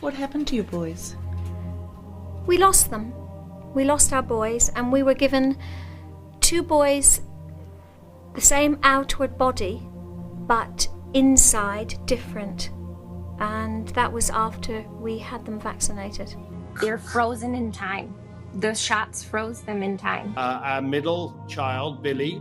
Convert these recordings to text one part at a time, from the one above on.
What happened to your boys? We lost them. We lost our boys, and we were given 2 boys, the same outward body, but inside different. And that was after we had them vaccinated. They're frozen in time. The shots froze them in time. Our middle child, Billy,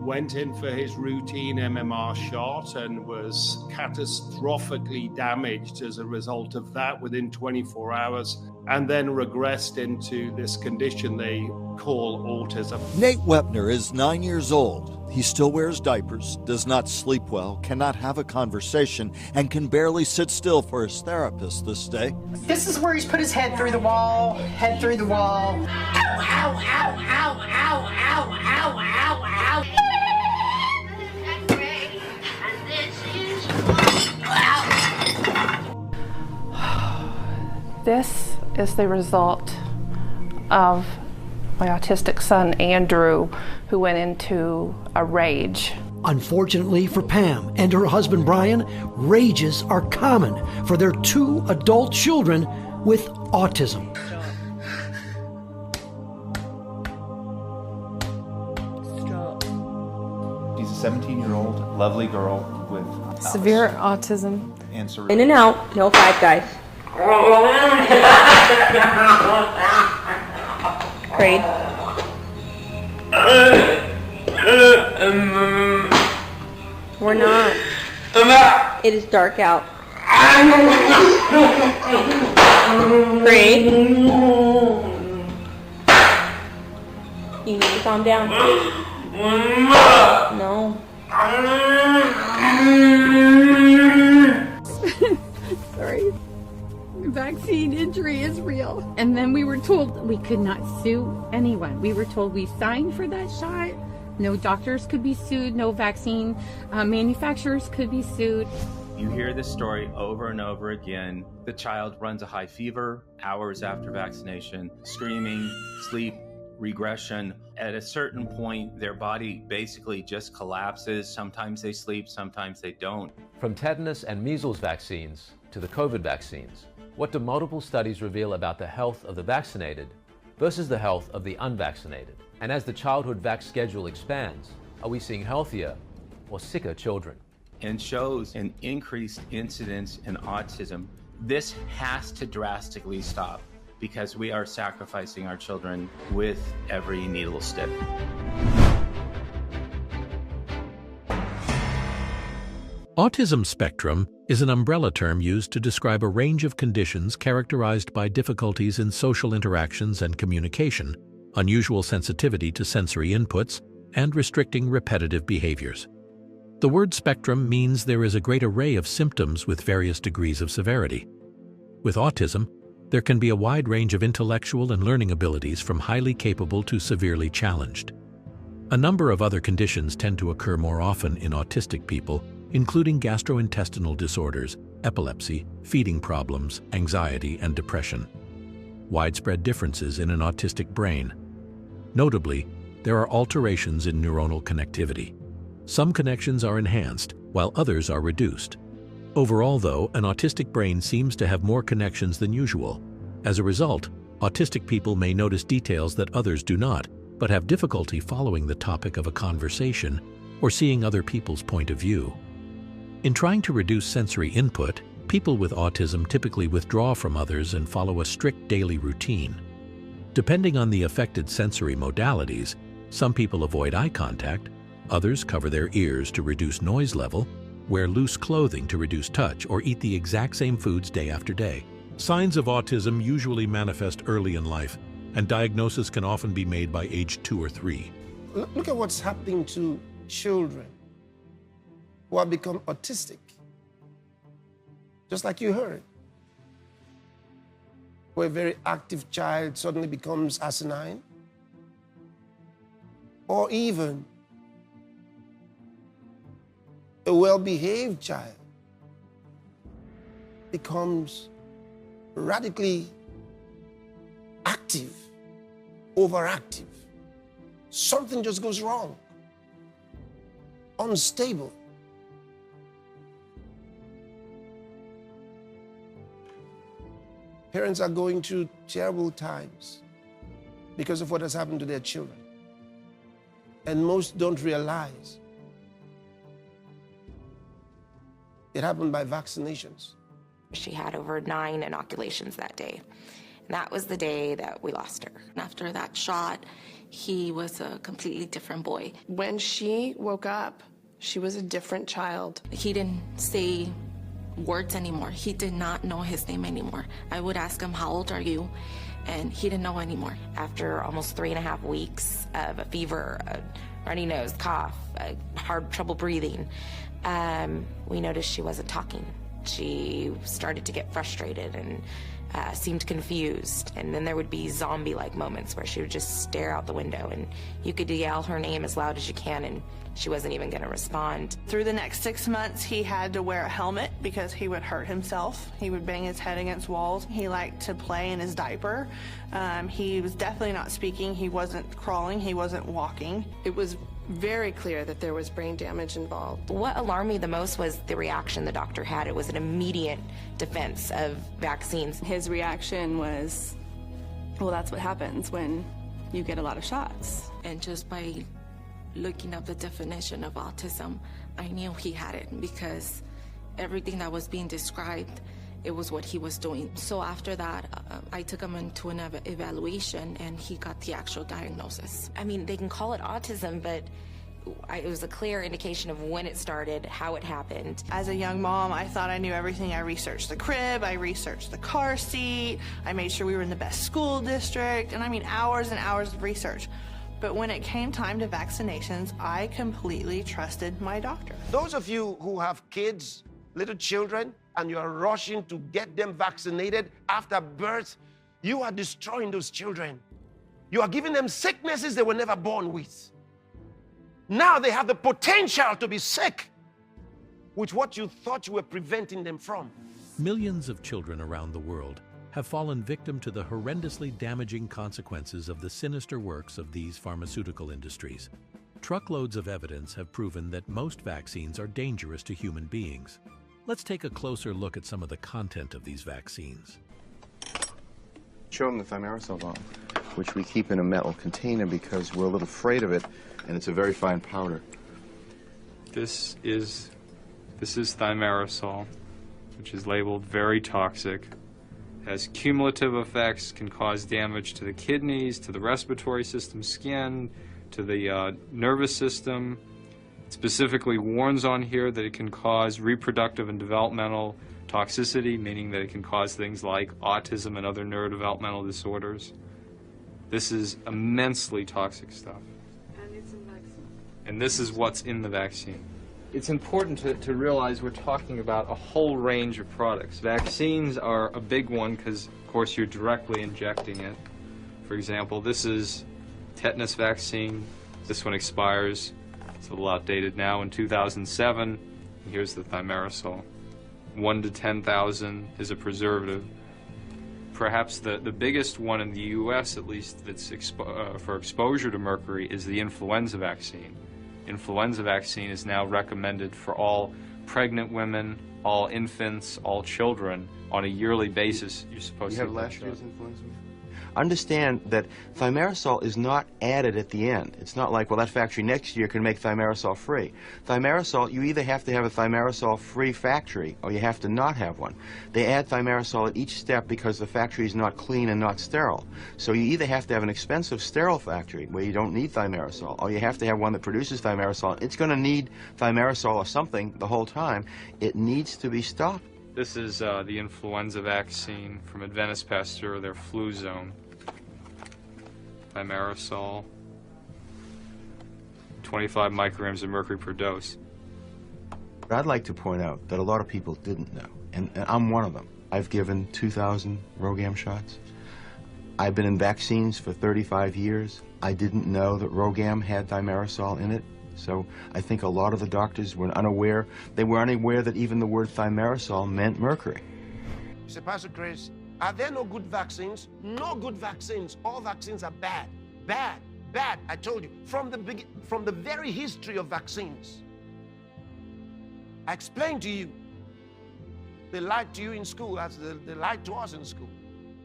went in for his routine MMR shot and was catastrophically damaged as a result of that within 24 hours, and then regressed into this condition they call autism. Nate Wepner is 9 years old. He still wears diapers, does not sleep well, cannot have a conversation, and can barely sit still for his therapist this day. This is where he's put his head through the wall, head through the wall. Ow, ow, ow, ow, ow, ow, ow, ow, ow. This is the result of my autistic son, Andrew, who went into a rage. Unfortunately for Pam and her husband, Brian, rages are common for their 2 adult children with autism. She's a 17-year-old, lovely girl with severe autism. And cerebral. In and out, no 5 guys. Prayed. We're not. It is dark out. Prayed. You need to calm down. No. Sorry. Vaccine injury is real. And then we were told we could not sue anyone. We were told we signed for that shot. No doctors could be sued. No vaccine manufacturers could be sued. You hear this story over and over again. The child runs a high fever hours after vaccination, screaming, sleep, regression. At a certain point, their body basically just collapses. Sometimes they sleep, sometimes they don't. From tetanus and measles vaccines to the COVID vaccines, what do multiple studies reveal about the health of the vaccinated versus the health of the unvaccinated? And as the childhood vax schedule expands, are we seeing healthier or sicker children? And shows an increased incidence in autism. This has to drastically stop because we are sacrificing our children with every needle stick. Autism spectrum is an umbrella term used to describe a range of conditions characterized by difficulties in social interactions and communication, unusual sensitivity to sensory inputs, and restricting repetitive behaviors. The word spectrum means there is a great array of symptoms with various degrees of severity. With autism, there can be a wide range of intellectual and learning abilities from highly capable to severely challenged. A number of other conditions tend to occur more often in autistic people, including gastrointestinal disorders, epilepsy, feeding problems, anxiety, and depression. Widespread differences in an autistic brain. Notably, there are alterations in neuronal connectivity. Some connections are enhanced, while others are reduced. Overall, though, an autistic brain seems to have more connections than usual. As a result, autistic people may notice details that others do not, but have difficulty following the topic of a conversation or seeing other people's point of view. In trying to reduce sensory input, people with autism typically withdraw from others and follow a strict daily routine. Depending on the affected sensory modalities, some people avoid eye contact, others cover their ears to reduce noise level, wear loose clothing to reduce touch, or eat the exact same foods day after day. Signs of autism usually manifest early in life, and diagnosis can often be made by age 2 or 3. Look at what's happening to children who have become autistic. Just like you heard. Where a very active child suddenly becomes asinine. Or even a well-behaved child becomes radically active, overactive. Something just goes wrong. Unstable. Parents are going through terrible times because of what has happened to their children. And most don't realize it happened by vaccinations. She had over 9 inoculations that day. And that was the day that we lost her. After that shot, he was a completely different boy. When she woke up, she was a different child. He didn't say words anymore. He did not know his name anymore. I would ask him, how old are you? And he didn't know anymore. After almost 3.5 weeks of a fever, a runny nose, cough, hard trouble breathing, we noticed she wasn't talking. She started to get frustrated and seemed confused. And then there would be zombie-like moments where she would just stare out the window and you could yell her name as loud as you can and she wasn't even going to respond. Through the next 6 months, he had to wear a helmet because he would hurt himself. He would bang his head against walls. He liked to play in his diaper. He was definitely not speaking. He wasn't crawling. He wasn't walking. It was very clear that there was brain damage involved. What alarmed me the most was the reaction the doctor had. It was an immediate defense of vaccines. His reaction was, well, that's what happens when you get a lot of shots. And just by looking up the definition of autism, I knew he had it because everything that was being described, it was what he was doing. So after that, I took him into an evaluation and he got the actual diagnosis. I mean, they can call it autism, but it was a clear indication of when it started, how it happened. As a young mom, I thought I knew everything. I researched the crib, I researched the car seat, I made sure we were in the best school district, and I mean hours and hours of research. But when it came time to vaccinations, I completely trusted my doctor. Those of you who have kids, little children, and you are rushing to get them vaccinated after birth, you are destroying those children. You are giving them sicknesses they were never born with. Now they have the potential to be sick with what you thought you were preventing them from. Millions of children around the world have fallen victim to the horrendously damaging consequences of the sinister works of these pharmaceutical industries. Truckloads of evidence have proven that most vaccines are dangerous to human beings. Let's take a closer look at some of the content of these vaccines. Show them the thimerosal bomb, which we keep in a metal container because we're a little afraid of it, and it's a very fine powder. This is thimerosal, which is labeled very toxic. Has cumulative effects, can cause damage to the kidneys, to the respiratory system, skin, to the nervous system. It specifically warns on here that it can cause reproductive and developmental toxicity, meaning that it can cause things like autism and other neurodevelopmental disorders. This is immensely toxic stuff. And it's a vaccine. And this is what's in the vaccine. It's important to realize we're talking about a whole range of products. Vaccines are a big one because, of course, you're directly injecting it. For example, this is tetanus vaccine. This one expires, it's a little outdated now, in 2007. Here's the thimerosal. 1 to 10,000 is a preservative. Perhaps the biggest one in the U.S., at least, that's for exposure to mercury is the influenza vaccine. Influenza vaccine is now recommended for all pregnant women, all infants, all children on a yearly basis. You're supposed to have last year's influenza? Understand that thimerosal is not added at the end. It's not like, well, that factory next year can make thimerosal free. Thimerosal, you either have to have a thimerosal free factory or you have to not have one. They add thimerosal at each step because the factory is not clean and not sterile. So you either have to have an expensive sterile factory where you don't need thimerosal, or you have to have one that produces thimerosal. It's going to need thimerosal or something the whole time. It needs to be stopped. This is the influenza vaccine from Adventist Pasteur, their flu zone. Thimerosal, 25 micrograms of mercury per dose. But I'd like to point out that a lot of people didn't know, and I'm one of them. I've given 2,000 RhoGAM shots. I've been in vaccines for 35 years. I didn't know that RhoGAM had thimerosal in it. So I think a lot of the doctors were unaware. They were unaware that even the word thimerosal meant mercury. You say, Pastor Chris, are there no good vaccines? No good vaccines. All vaccines are bad. Bad. Bad. I told you. From the very history of vaccines. I explained to you. They lied to you in school as they lied to us in school.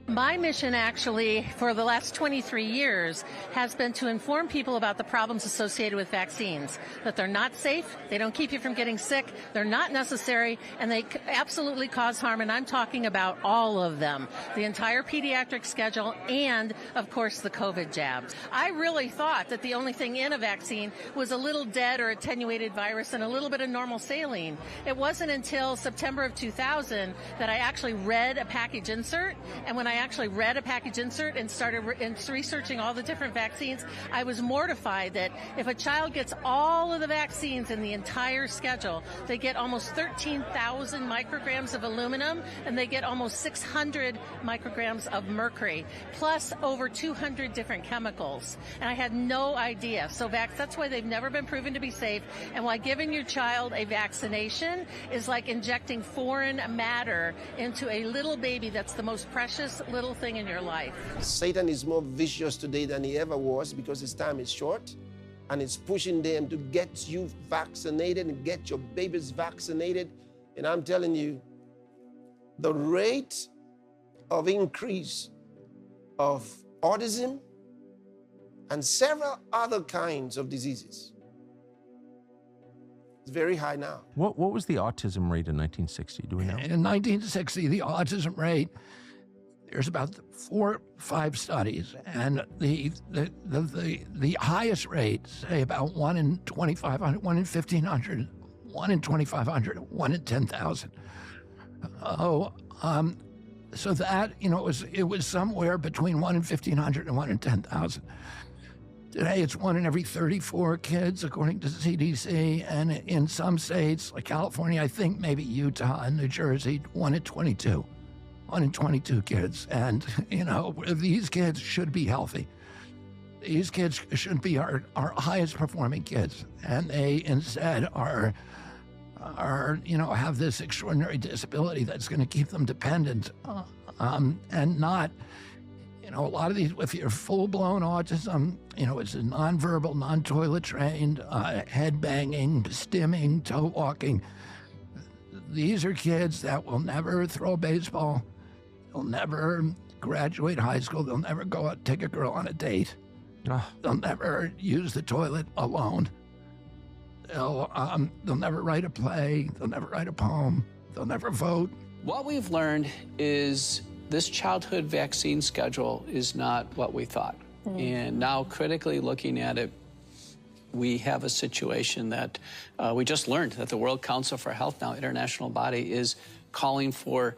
My mission actually for the last 23 years has been to inform people about the problems associated with vaccines, that they're not safe, they don't keep you from getting sick, they're not necessary, and they absolutely cause harm, and I'm talking about all of them, the entire pediatric schedule and, of course, the COVID jabs. I really thought that the only thing in a vaccine was a little dead or attenuated virus and a little bit of normal saline. It wasn't until September of 2000 that I actually read a package insert, and when I actually read a package insert and started researching all the different vaccines, I was mortified that if a child gets all of the vaccines in the entire schedule, they get almost 13,000 micrograms of aluminum and they get almost 600 micrograms of mercury, plus over 200 different chemicals. And I had no idea. So that's why they've never been proven to be safe, and why giving your child a vaccination is like injecting foreign matter into a little baby that's the most precious little thing in your life. Satan is more vicious today than he ever was because his time is short, and it's pushing them to get you vaccinated and get your babies vaccinated. And I'm telling you, the rate of increase of autism and several other kinds of diseases is very high now. What was the autism rate in 1960? Do we know? In 1960, the autism rate, there's about 4 or 5 studies, and the highest rate, say about 1 in 2,500, 1 in 1,500, 1 in 2,500, 1 in 10,000. So that, it was somewhere between 1 in 1,500 and 1 in 10,000. Today, it's 1 in every 34 kids, according to CDC, and in some states, like California, I think maybe Utah and New Jersey, 1 in 22. 1 in 22 kids. And, these kids should be healthy. These kids should be our highest performing kids. And they instead are have this extraordinary disability that's going to keep them dependent and not, a lot of these, if you're full-blown autism, it's a nonverbal, non-toilet trained, head banging, stimming, toe walking. These are kids that will never throw a baseball. They'll never graduate high school. They'll never go out and take a girl on a date. They'll never use the toilet alone. They'll never write a play. They'll never write a poem. They'll never vote. What we've learned is this childhood vaccine schedule is not what we thought. And now, critically looking at it, we have a situation that we just learned that the World Council for Health, now international body, is calling for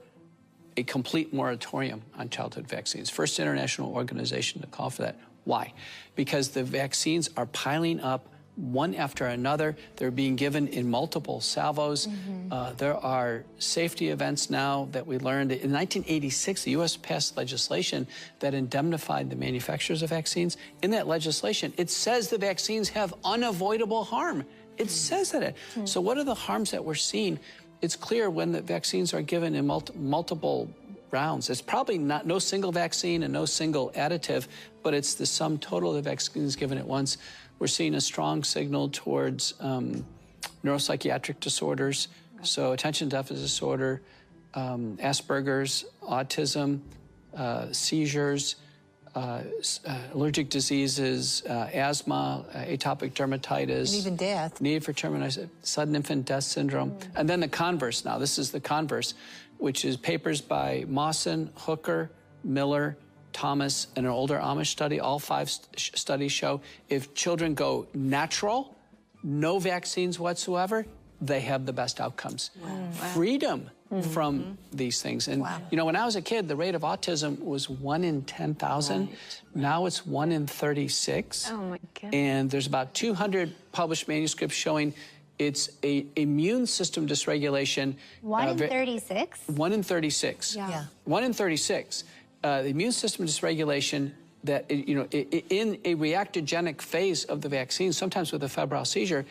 a complete moratorium on childhood vaccines. First international organization to call for that. Why? Because the vaccines are piling up one after another. They're being given in multiple salvos. There are safety events now that we learned. In 1986, the U.S. passed legislation that indemnified the manufacturers of vaccines. In that legislation, it says the vaccines have unavoidable harm. It says that. So what are the harms that we're seeing? It's clear when the vaccines are given in multiple rounds. It's probably no single vaccine and no single additive, but it's the sum total of the vaccines given at once. We're seeing a strong signal towards neuropsychiatric disorders, so attention deficit disorder, Asperger's, autism, seizures, allergic diseases, asthma, atopic dermatitis. And even death. Need for termination, sudden infant death syndrome. And then the converse now. This is the converse, which is papers by Mawson, Hooker, Miller, Thomas, and an older Amish study. All 5 studies show if children go natural, no vaccines whatsoever, they have the best outcomes. Wow. Freedom from these things. And, when I was a kid, the rate of autism was 1 in 10,000. Right. Now it's 1 in 36. Oh, my goodness. And there's about 200 published manuscripts showing it's an immune system dysregulation. 1 in 36? 1 in 36. Yeah. 1 in 36. The immune system dysregulation that, in a reactogenic phase of the vaccine, sometimes with a febrile seizure,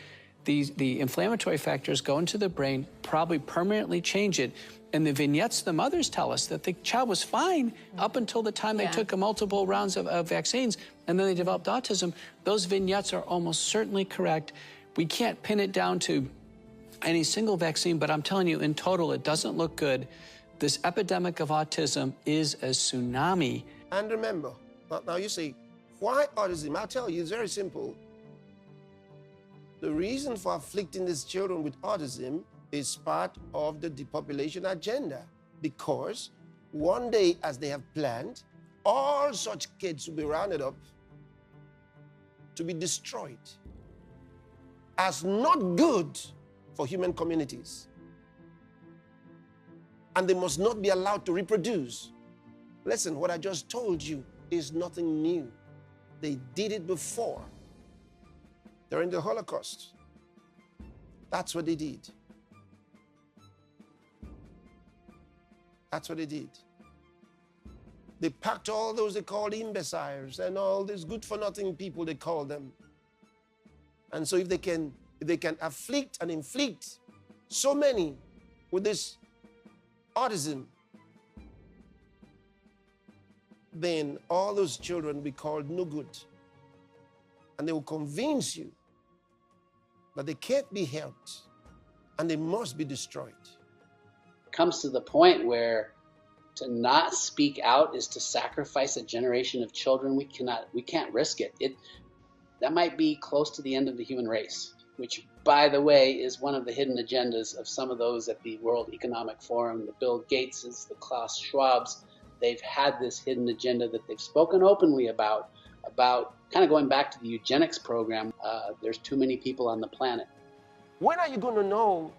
the inflammatory factors go into the brain, probably permanently change it. And the vignettes the mothers tell us that the child was fine up until the time they took multiple rounds of vaccines, and then they developed autism. Those vignettes are almost certainly correct. We can't pin it down to any single vaccine, but I'm telling you, in total, it doesn't look good. This epidemic of autism is a tsunami. And remember, now you say, why autism? I'll tell you, it's very simple. The reason for afflicting these children with autism is part of the depopulation agenda, because one day, as they have planned, all such kids will be rounded up to be destroyed as not good for human communities. And they must not be allowed to reproduce. Listen, what I just told you is nothing new. They did it before. During the Holocaust. That's what they did. That's what they did. They packed all those they called imbeciles and all these good-for-nothing people, they call them. And so if they can afflict and inflict so many with this autism, then all those children will be called no good. And they will convince you that they can't be helped and they must be destroyed. It comes to the point where to not speak out is to sacrifice a generation of children. We can't risk it. That might be close to the end of the human race, which, by the way, is one of the hidden agendas of some of those at the World Economic Forum, the Bill Gateses, the Klaus Schwabs. They've had this hidden agenda that they've spoken openly about kind of going back to the eugenics program. There's too many people on the planet. When are you going to know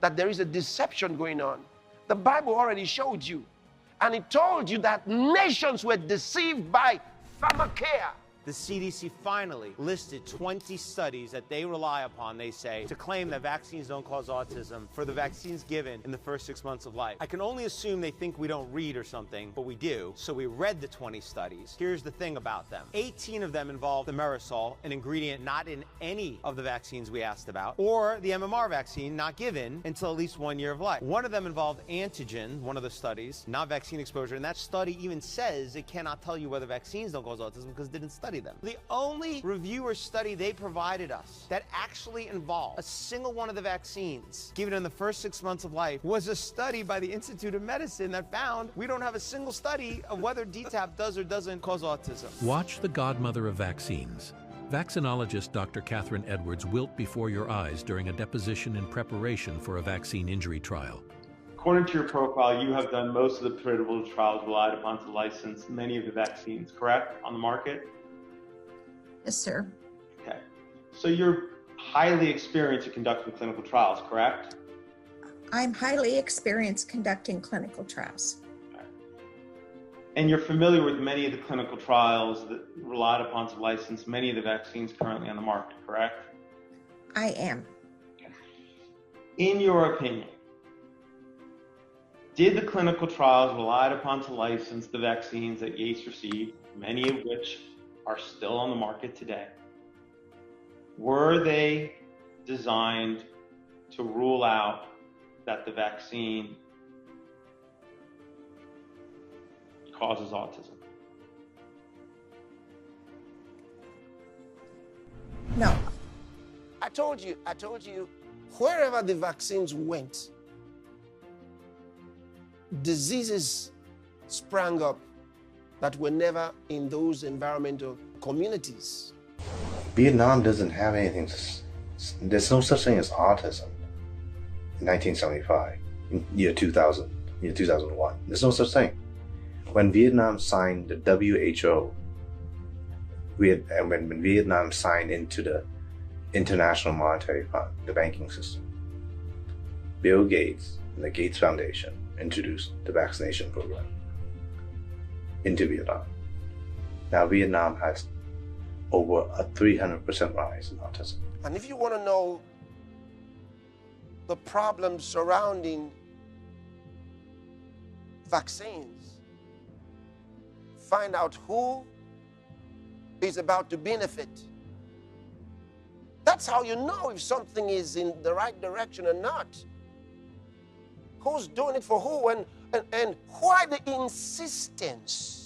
that there is a deception going on? The Bible already showed you. And it told you that nations were deceived by pharmakeia. The CDC finally listed 20 studies that they rely upon, they say, to claim that vaccines don't cause autism for the vaccines given in the first 6 months of life. I can only assume they think we don't read or something, but we do. So we read the 20 studies. Here's the thing about them. 18 of them involved thimerosal, an ingredient not in any of the vaccines we asked about, or the MMR vaccine not given until at least 1 year of life. One of them involved antigen, one of the studies, not vaccine exposure, and that study even says it cannot tell you whether vaccines don't cause autism because it didn't study them. The only reviewer study they provided us that actually involved a single one of the vaccines given in the first 6 months of life was a study by the Institute of Medicine that found we don't have a single study of whether DTaP does or doesn't cause autism. Watch the godmother of vaccines. Vaccinologist Dr. Catherine Edwards wilt before your eyes during a deposition in preparation for a vaccine injury trial. According to your profile, you have done most of the pivotal trials relied upon to license many of the vaccines, correct, on the market? Yes, sir. Okay. So you're highly experienced at conducting clinical trials, correct? I'm highly experienced conducting clinical trials. Okay. And you're familiar with many of the clinical trials that relied upon to license many of the vaccines currently on the market, correct? I am. Okay. In your opinion, did the clinical trials relied upon to license the vaccines that Yates received, many of which are still on the market today, were they designed to rule out that the vaccine causes autism? No. I told you, wherever the vaccines went, diseases sprang up that were never in those environmental communities. Vietnam doesn't have anything. There's no such thing as autism in 1975, in year 2000, year 2001. There's no such thing. When Vietnam signed the WHO, and when Vietnam signed into the International Monetary Fund, the banking system, Bill Gates and the Gates Foundation introduced the vaccination program into Vietnam. Now Vietnam has over a 300% rise in autism. And if you want to know the problems surrounding vaccines, find out who is about to benefit. That's how you know if something is in the right direction or not. Who's doing it for who, and why the insistence?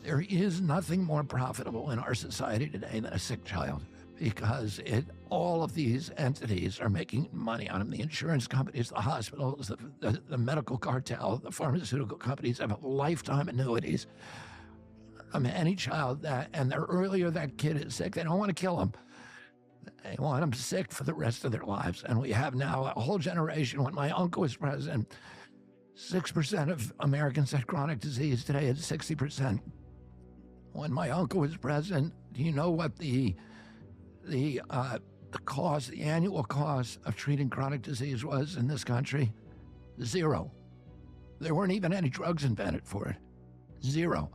There is nothing more profitable in our society today than a sick child. because all of these entities are making money on them. The insurance companies, the hospitals, the medical cartel, the pharmaceutical companies have lifetime annuities. Any child and the earlier that kid is sick, they don't want to kill him. They want them sick for the rest of their lives. And we have now a whole generation. When my uncle was president, 6% of Americans had chronic disease. Today it's 60%. When my uncle was president, do you know what the cost, the annual cost of treating chronic disease was in this country? 0. There weren't even any drugs invented for it. 0.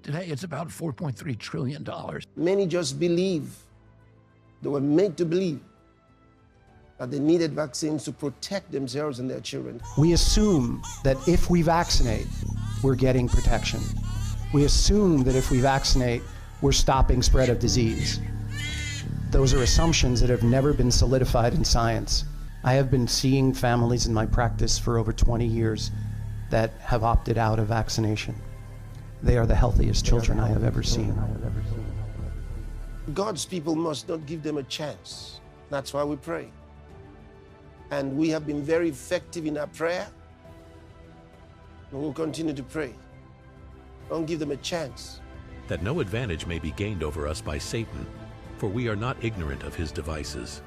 Today it's about $4.3 trillion. Many just believe, they were made to believe, that they needed vaccines to protect themselves and their children. We assume that if we vaccinate, we're getting protection. We assume that if we vaccinate, we're stopping spread of disease. Those are assumptions that have never been solidified in science. I have been seeing families in my practice for over 20 years that have opted out of vaccination. They are the healthiest children I have ever seen. God's people must not give them a chance. That's why we pray. And we have been very effective in our prayer. And we'll continue to pray. Don't give them a chance. That no advantage may be gained over us by Satan, for we are not ignorant of his devices.